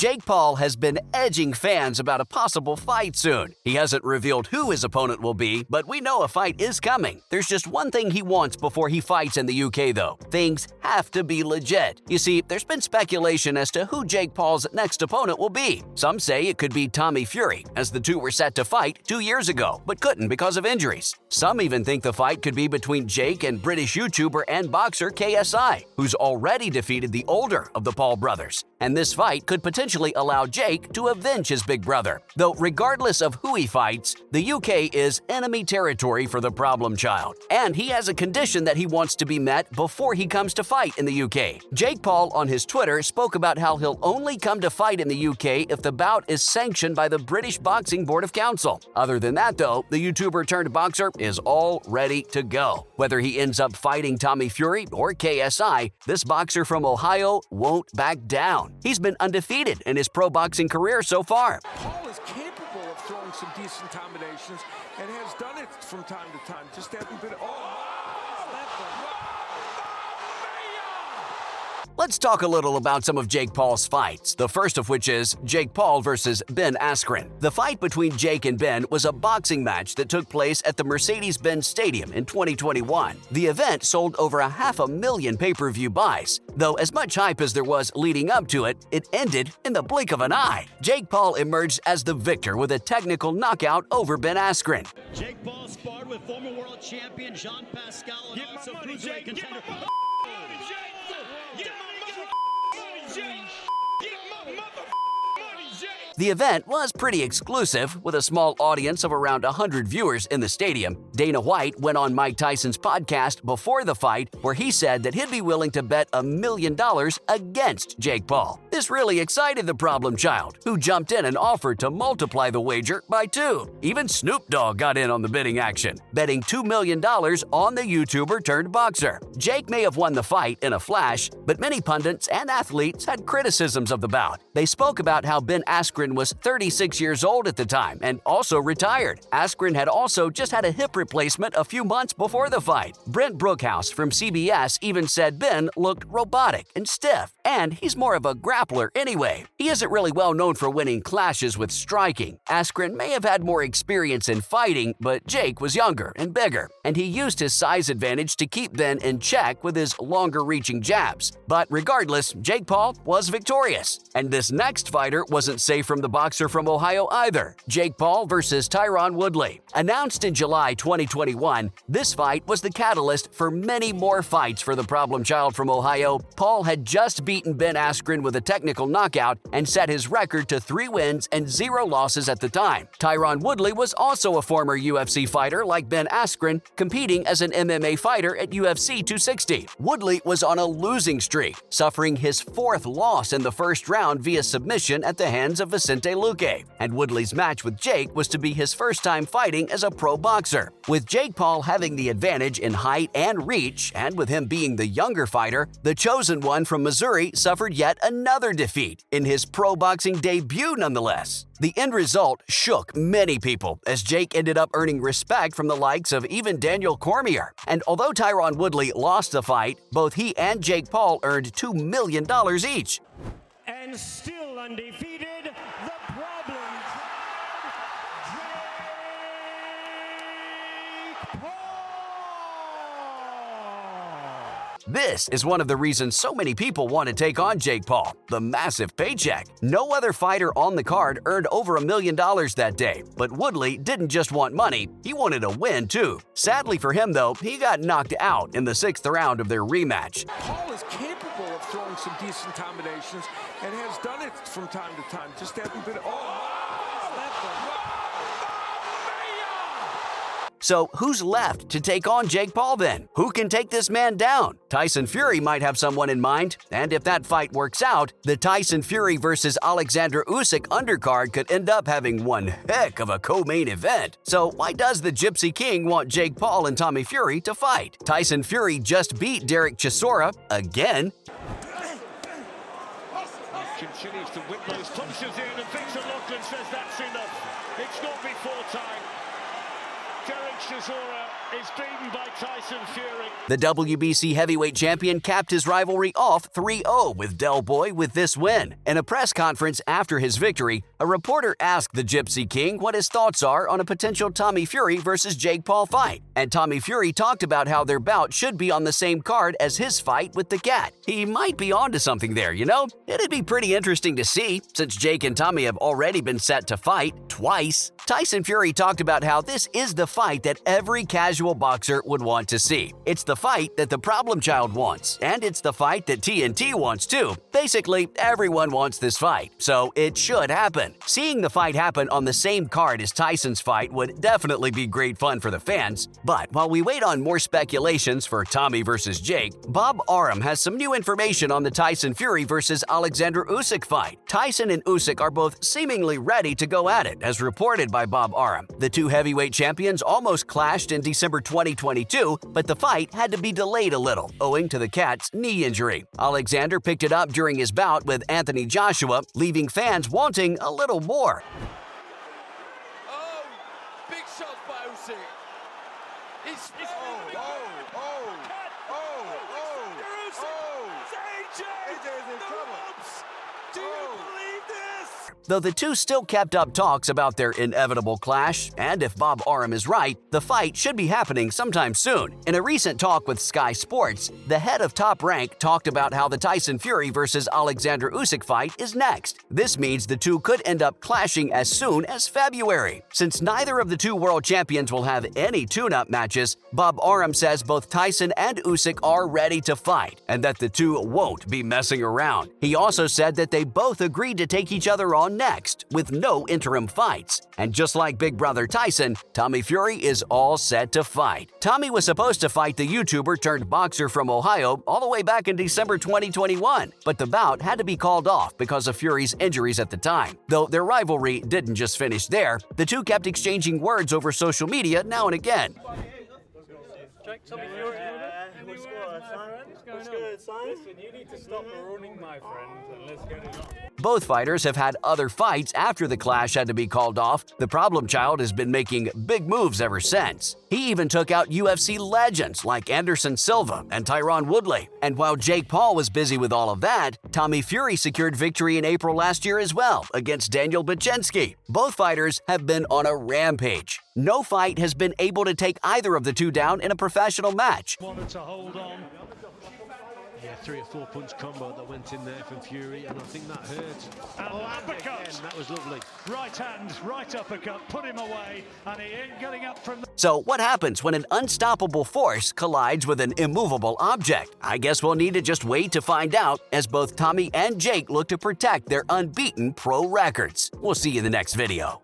Jake Paul has been edging fans about a possible fight soon. He hasn't revealed who his opponent will be, but we know a fight is coming. There's just one thing he wants before he fights in the UK though. Things have to be legit. You see, there's been speculation as to who Jake Paul's next opponent will be. Some say it could be Tommy Fury, as the two were set to fight 2 years ago, but couldn't because of injuries. Some even think the fight could be between Jake and British YouTuber and boxer KSI, who's already defeated the older of the Paul brothers. And this fight could potentially allow Jake to avenge his big brother. Though regardless of who he fights, the UK is enemy territory for the problem child. And he has a condition that he wants to be met before he comes to fight in the UK. Jake Paul on his Twitter spoke about how he'll only come to fight in the UK if the bout is sanctioned by the British Boxing Board of Council. Other than that though, the YouTuber turned boxer is all ready to go. Whether he ends up fighting Tommy Fury or KSI, this boxer from Ohio won't back down. He's been undefeated in his pro boxing career so far. Paul is capable of throwing some decent combinations and has done it from time to time. Just hasn't been. Let's talk a little about some of Jake Paul's fights, the first of which is Jake Paul versus Ben Askren. The fight between Jake and Ben was a boxing match that took place at the Mercedes-Benz Stadium in 2021. The event sold over 500,000 pay-per-view buys. Though as much hype as there was leading up to it, it ended in the blink of an eye. Jake Paul emerged as the victor with a technical knockout over Ben Askren. Jake Paul sparred with former world champion Jean Pascal and also cruiserweight contender. The event was pretty exclusive, with a small audience of around 100 viewers in the stadium. Dana White went on Mike Tyson's podcast before the fight, where he said that he'd be willing to bet $1 million against Jake Paul. This really excited the problem child, who jumped in and offered to multiply the wager by 2. Even Snoop Dogg got in on the bidding action, betting $2 million on the YouTuber turned boxer. Jake may have won the fight in a flash, but many pundits and athletes had criticisms of the bout. They spoke about how Ben Askren was 36 years old at the time and also retired. Askren had also just had a hip replacement a few months before the fight. Brent Brookhouse from CBS even said Ben looked robotic and stiff, and he's more of a grappler anyway. He isn't really well known for winning clashes with striking. Askren may have had more experience in fighting, but Jake was younger and bigger, and he used his size advantage to keep Ben in check with his longer-reaching jabs. But regardless, Jake Paul was victorious. And this next fighter wasn't safe from the boxer from Ohio either. Jake Paul versus Tyron Woodley. Announced in July 2021, this fight was the catalyst for many more fights for the problem child from Ohio. Paul had just beaten Ben Askren with a technical knockout and set his record to 3 wins and 0 losses at the time. Tyron Woodley was also a former UFC fighter like Ben Askren, competing as an MMA fighter at UFC 260. Woodley was on a losing streak, suffering his 4th loss in the first round via submission at the hands of Vicente Luque, and Woodley's match with Jake was to be his first time fighting as a pro boxer. With Jake Paul having the advantage in height and reach, and with him being the younger fighter, the chosen one from Missouri suffered yet another defeat, in his pro boxing debut nonetheless. The end result shook many people, as Jake ended up earning respect from the likes of even Daniel Cormier. And although Tyron Woodley lost the fight, both he and Jake Paul earned $2 million each. And still undefeated, the problem child, Jake Paul. This is one of the reasons so many people want to take on Jake Paul, the massive paycheck. No other fighter on the card earned over $1 million that day, but Woodley didn't just want money, he wanted a win too. Sadly for him though, he got knocked out in the 6th round of their rematch. Paul is capable of throwing some decent combinations and has done it from time to time. Just hasn't been. So who's left to take on Jake Paul then? Who can take this man down? Tyson Fury might have someone in mind, and if that fight works out, the Tyson Fury versus Alexander Usyk undercard could end up having one heck of a co-main event. So why does the Gypsy King want Jake Paul and Tommy Fury to fight? Tyson Fury just beat Derek Chisora again. Continues to whip those punches in, and Victor Lachlan says that's enough. It's not before time. Derek Chisora is beaten by Tyson Fury. The WBC heavyweight champion capped his rivalry off 3-0 with Del Boy with this win. In a press conference after his victory, a reporter asked the Gypsy King what his thoughts are on a potential Tommy Fury versus Jake Paul fight. And Tommy Fury talked about how their bout should be on the same card as his fight with the Cat. He might be onto something there, you know? It'd be pretty interesting to see, since Jake and Tommy have already been set to fight twice. Tyson Fury talked about how this is the fight that every casual boxer would want to see. It's the fight that the Problem Child wants, and it's the fight that TNT wants too. Basically, everyone wants this fight, so it should happen. Seeing the fight happen on the same card as Tyson's fight would definitely be great fun for the fans. But while we wait on more speculations for Tommy versus Jake, Bob Arum has some new information on the Tyson Fury versus Alexander Usyk fight. Tyson and Usyk are both seemingly ready to go at it, as reported by Bob Arum. The two heavyweight champions almost clashed in December 2022, but the fight had to be delayed a little, owing to the Cat's knee injury. Alexander picked it up during his bout with Anthony Joshua, leaving fans wanting a little more. Oh, big shot by Usyk. He's Do you believe this? Though the two still kept up talks about their inevitable clash, and if Bob Arum is right, the fight should be happening sometime soon. In a recent talk with Sky Sports, the head of Top Rank talked about how the Tyson Fury versus Alexander Usyk fight is next. This means the two could end up clashing as soon as February. Since neither of the two world champions will have any tune-up matches, Bob Arum says both Tyson and Usyk are ready to fight, and that the two won't be messing around. He also said that they both agreed to take each other on next, with no interim fights. And just like Big Brother Tyson, Tommy Fury is all set to fight. Tommy was supposed to fight the YouTuber turned boxer from Ohio all the way back in December 2021, but the bout had to be called off because of Fury's injuries at the time. Though their rivalry didn't just finish there, the two kept exchanging words over social media now and again. Tommy Fury, what's good, son? Listen, you need to stop running, my friend, and let's get it on. Both fighters have had other fights after the clash had to be called off. The Problem Child has been making big moves ever since. He even took out UFC legends like Anderson Silva and Tyron Woodley. And while Jake Paul was busy with all of that, Tommy Fury secured victory in April last year as well against Daniel Bachensky. Both fighters have been on a rampage. No fight has been able to take either of the two down in a professional match. Wanted to hold on. Yeah, 3 or 4 punch combo that went in there from Fury, and I think that hurt. And uppercut. Again, that was lovely. Right hand, right uppercut, put him away, and he ain't getting up from the... So what happens when an unstoppable force collides with an immovable object? I guess we'll need to just wait to find out, as both Tommy and Jake look to protect their unbeaten pro records. We'll see you in the next video.